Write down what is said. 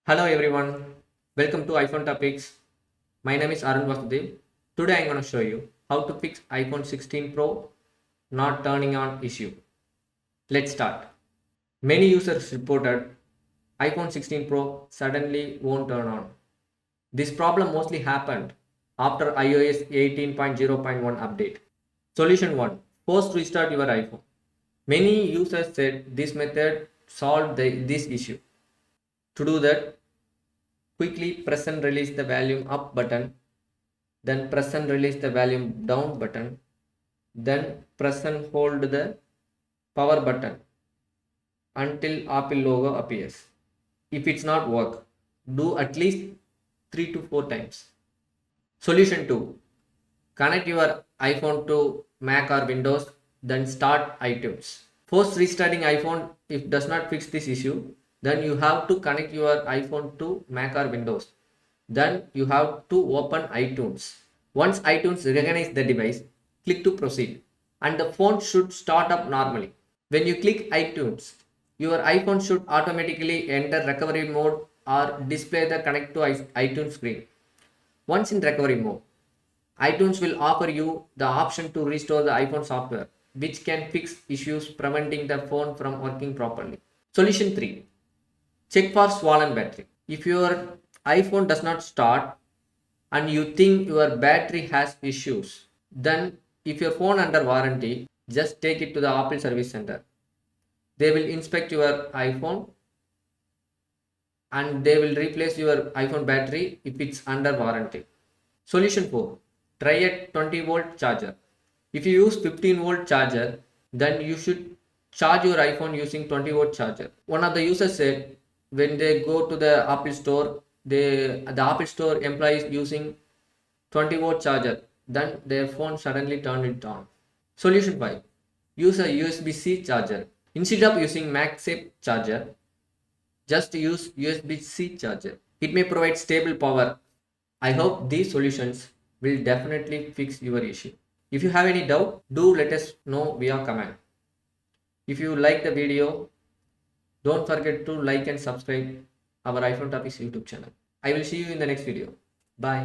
Hello everyone, welcome to iPhone Topics. My name is Arun Vasudev. Today I'm going to show you how to fix iPhone 16 Pro not turning on issue. Let's start. Many users reported iPhone 16 Pro suddenly won't turn on. This problem mostly happened after iOS 18.0.1 update. Solution 1. Force restart your iPhone. Many users said this method solved this issue. To do that, quickly press and release the volume up button, then press and release the volume down button, then press and hold the power button until Apple logo appears. If it's not work, do at least 3 to 4 times. Solution 2. Connect your iPhone to Mac or Windows, then start iTunes. Force restarting iPhone if does not fix this issue, then you have to connect your iPhone to Mac or Windows. Then you have to open iTunes. Once iTunes recognizes the device, click to proceed and the phone should start up normally. When you click iTunes, your iPhone should automatically enter recovery mode or display the connect to iTunes screen. Once in recovery mode, iTunes will offer you the option to restore the iPhone software, which can fix issues preventing the phone from working properly. Solution 3. Check for swollen battery. If your iPhone does not start and you think your battery has issues, then if your phone under warranty, just take it to the Apple Service Center. They will inspect your iPhone and they will replace your iPhone battery if it's under warranty. Solution 4. Try a 20 volt charger. If you use 15 volt charger, then you should charge your iPhone using 20 volt charger. One of the users said when they go to the Apple store, the Apple store employees using 20 volt charger, then their phone suddenly turned it on. Solution 5. Use a USB-C charger. Instead of using MagSafe charger, just use USB-C charger. It may provide stable power. I hope these solutions will definitely fix your issue. If you have any doubt, do let us know via comment. If you like the video, don't forget to like and subscribe our iPhone Topics YouTube channel. I will see you in the next video. Bye.